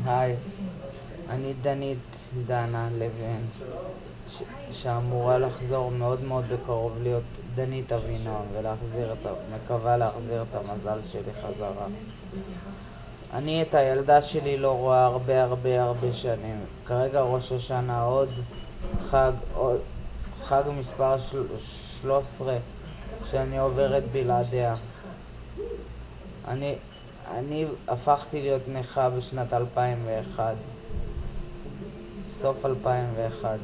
היי, אני דנית דנה לוין, שאמורה לחזור מאוד מאוד בקרוב להיות דנית אבינועם מקווה להחזיר את המזל שלי חזרה. אני את הילדה שלי לא רואה הרבה שנים. כרגע ראש השנה, עוד חג מספר 13 שאני עוברת בלעדיה. אני הפכתי להיות נכה בשנת 2001, סוף 2001.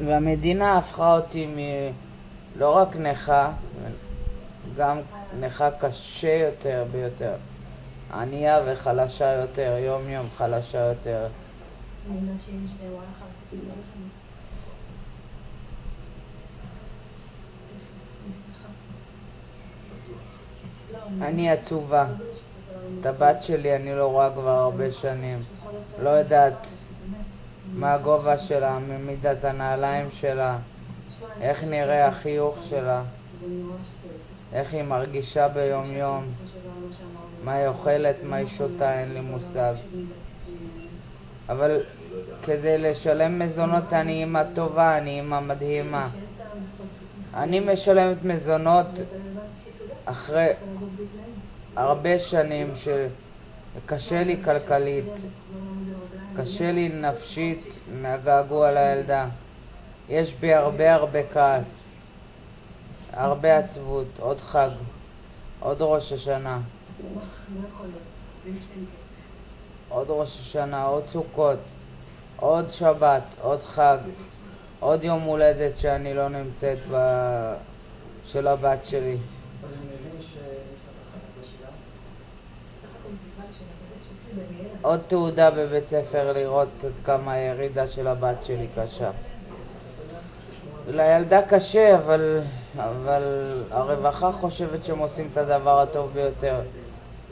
והמדינה הפכה אותי לא רק נכה, גם נכה קשה יותר ביותר. ענייה וחלשה יותר, יום יום חלשה יותר. אני עצובה. את הבת שלי אני לא רואה כבר הרבה שנים. לא יודעת מה הגובה שלה, מידת הנעליים שלה, איך נראה החיוך שלה, איך היא מרגישה ביום יום, מה היא אוכלת, מה היא שותה, אין לי מושג. אבל כדי לשלם מזונות אני אימא טובה, אני אימא מדהימה. אני משלמת מזונות אחרי הרבה שנים שקשה לי כלכלית, קשה לי נפשית מהגעגוע לילדה. יש בי הרבה כעס, הרבה עצבות, עוד חג, עוד ראש השנה, עוד ראש השנה, עוד סוכות, עוד שבת, עוד חג, עוד יום הולדת שאני לא נמצאת של הבת שלי. עוד תעודה בבית ספר לראות עד כמה הירידה של הבת שלי קשה. לילדה קשה, אבל הרווחה חושבת שהם עושים את הדבר הטוב ביותר.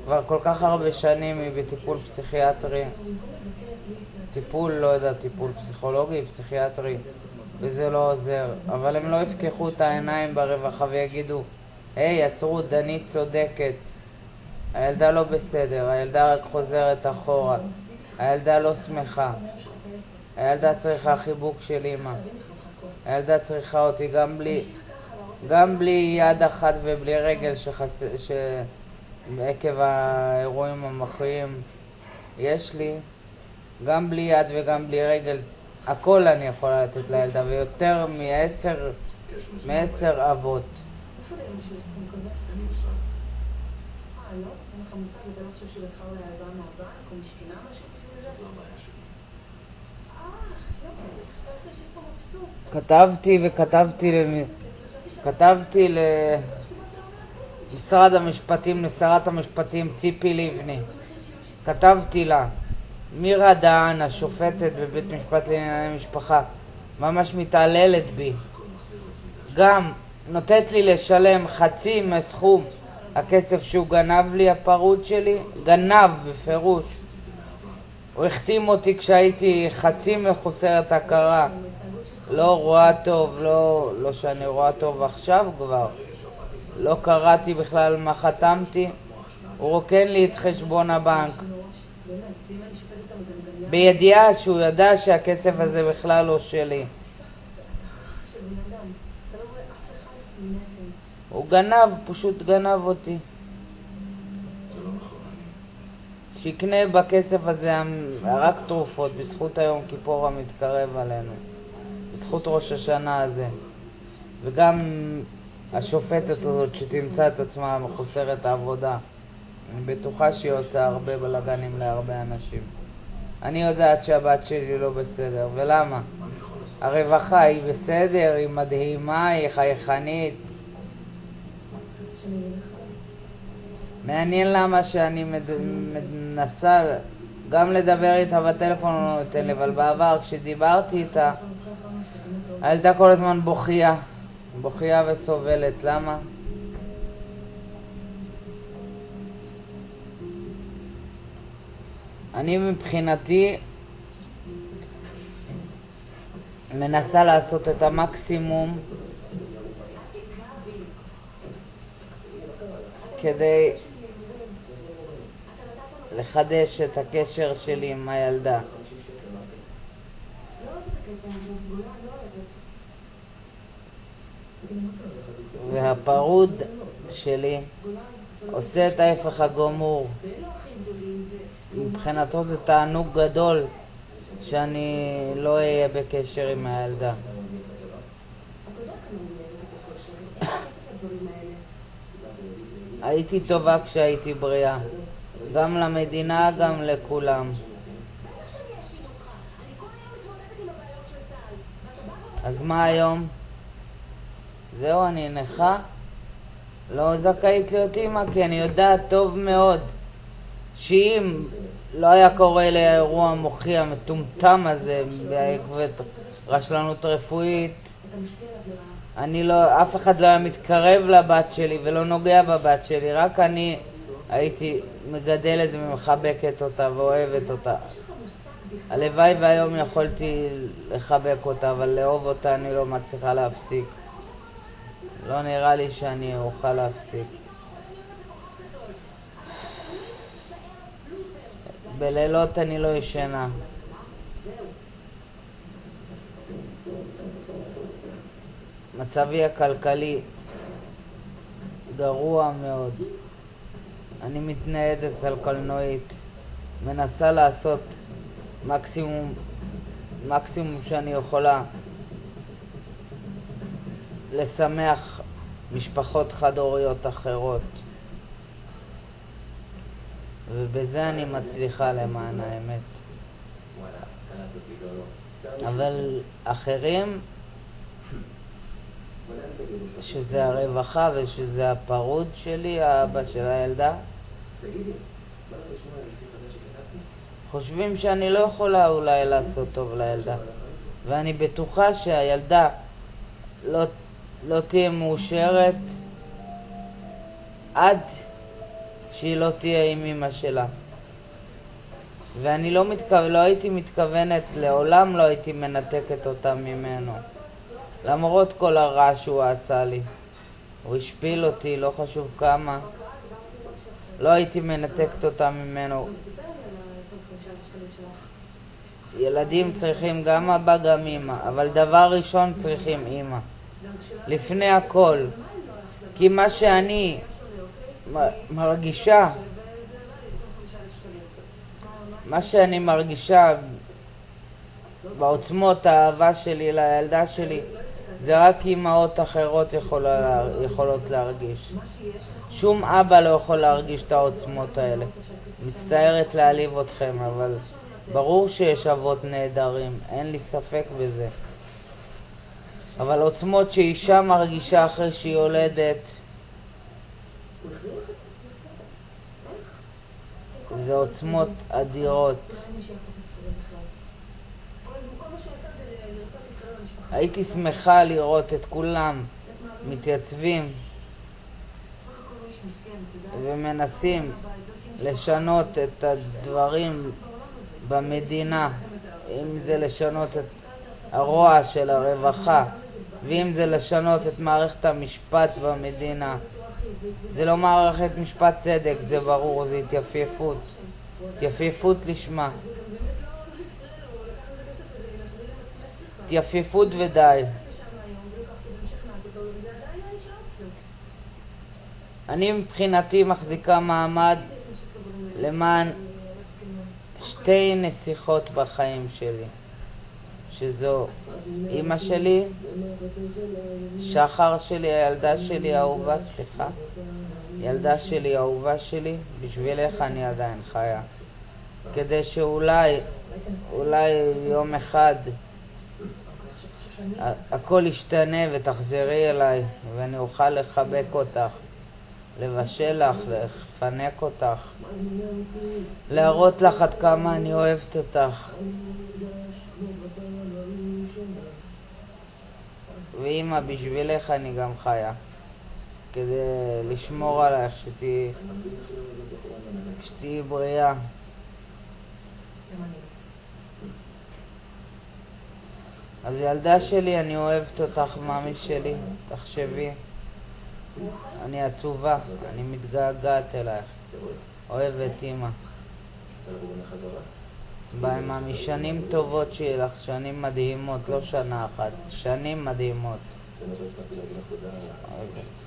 כבר כל כך הרבה שנים היא בטיפול פסיכיאטרי, טיפול פסיכולוגי, פסיכיאטרי, וזה לא עוזר. אבל הם לא יפקחו את העיניים ברווחה ויגידו, היי, עצרו, דנית צודקת. הילדה לא בסדר, הילדה רק חוזרת אחורה, הילדה לא שמחה, הילדה צריכה חיבוק של אמא, הילדה צריכה אותי גם בלי יד אחת ובלי רגל שעקב האירועים המוחיים יש לי, גם בלי יד וגם בלי רגל, הכל אני יכולה לתת לילדה, ויותר מ10 אבות. כתבתי למשרד המשפטים, לשרת המשפטים ציפי לבני. כתבתי לה, מירה דהן, השופטת בבית משפט לענייני משפחה, ממש מתעללת בי. גם נותנת לי לשלם חצי מסכום הכסף שהוא גנב לי, הפרוד שלי, גנב בפירוש. הוא החתים אותי כשהייתי חצי מחוסרת הכרה, לא רואה טוב, לא שאני רואה טוב עכשיו כבר, לא קראתי בכלל מה חתמתי. הוא רוקן לי את חשבון הבנק בידיעה שהוא ידע שהכסף הזה בכלל לא שלי. הוא פשוט גנב אותי. שיקנה בכסף הזה רק תרופות, בזכות היום כיפור המתקרב עלינו, בזכות ראש השנה הזה. וגם השופטת הזאת שתמצא את עצמה מחוסרת העבודה, אני בטוחה שהיא עושה הרבה בלגנים להרבה אנשים. אני יודעת שהבת שלי לא בסדר, ולמה? הרווחה היא בסדר, היא מדהימה, היא חייכנית. מעניין למה שאני מנסה גם לדבר איתה בטלפון, לא נותן לי, אבל בעבר כשדיברתי איתה הילדה כל הזמן בוכייה וסובלת. למה? אני מבחינתי מנסה לעשות את המקסימום כדי לחדש את הקשר שלי עם הילדה. והפרוד שלי עושה את ההפך הגמור. מבחינתו זה תענוג גדול שאני לא אהיה בקשר עם הילדה. הייתי טובה כשהייתי בריאה, גם למדינה, גם לכולם. אז מה היום? זהו, אני נכה? לא זכאית להיות אמא, כי אני יודעת טוב מאוד שאם לא היה קורה לי האירוע המוחי המטומטם הזה בעקבות רשלנות רפואית, אף אחד לא היה מתקרב לבת שלי ולא נוגע בבת שלי, רק אני הייתי מגדלת ומחבקת אותה ואוהבת אותה. הלוואי והיום יכולתי לחבק אותה, אבל לאהוב אותה אני לא מצליחה להפסיק. לא נראה לי שאני אוכל להפסיק. בלילות אני לא ישנה. מצבי הכלכלי גרוע מאוד. אני מתניידת על קלנועית, מנסה לעשות מקסימום שאני יכולה לשמח משפחות חד-הוריות אחרות, ובזה אני מצליחה למען האמת. אבל אחרים, שזה הרווחה ושזה הפרוד שלי, האבא של הילדה, חושבים שאני לא יכולה אולי לעשות טוב לילדה, ואני בטוחה שהילדה לא תהיה מאושרת עד שהיא לא תהיה עם אמא שלה. ואני לא הייתי מתכוונת, לעולם לא הייתי מנתקת אותה ממנו, למרות כל הרע שהוא עשה לי. הוא השפיל אותי, לא חשוב כמה. לא הייתי מנתקת אותה ממנו. ילדים צריכים גם אבא גם אמא, אבל דבר ראשון צריכים אמא, לפני הכל. כי מה שאני מרגישה בעוצמות האהבה שלי לילדה שלי, זה רק אמהות אחרות יכולות להרגיש. שום אבא לא יכול להרגיש את העוצמות האלה. מצטערת להעליב אתכם, אבל ברור שיש אבות נהדרים, אין לי ספק בזה. אבל עוצמות שאישה מרגישה אחרי שהיא יולדת, זה עוצמות אדירות. הייתי שמחה לראות את כולם מתייצבים ומנסים לשנות את הדברים במדינה, אם זה לשנות את הרוע של הרווחה, ואם זה לשנות את מערכת המשפט במדינה. זה לא מערכת משפט צדק, זה ברור, זה התייפייפות. התייפייפות לשמה. התייפייפות ודי. אני מבחינתי מחזיקה מעמד למען שתי נסיכות בחיים שלי, שזו אמא שלי, שחר שלי, הילדה שלי האהובה, ילדה שלי האהובה שלי, בשבילך אני עדיין חיה, כדי שאולי יום אחד הכל ישתנה ותחזרי אליי ואני אוכל לחבק אותך, לבשל לך, לפנק אותך, להראות לך עד כמה אני אוהבת אותך. ואמא, בשבילך אני גם חיה, כדי לשמור עלייך שתהיי בריאה. אז ילדה שלי, אני אוהבת אותך, מאמי שלי, תחשבי. אני עצובה, אני מתגעגעת אלייך. אוהבת אמא. ביי מאמי, שנים טובות שיהיה לך, שנים מדהימות, לא שנה אחת, שנים מדהימות. אוהבת.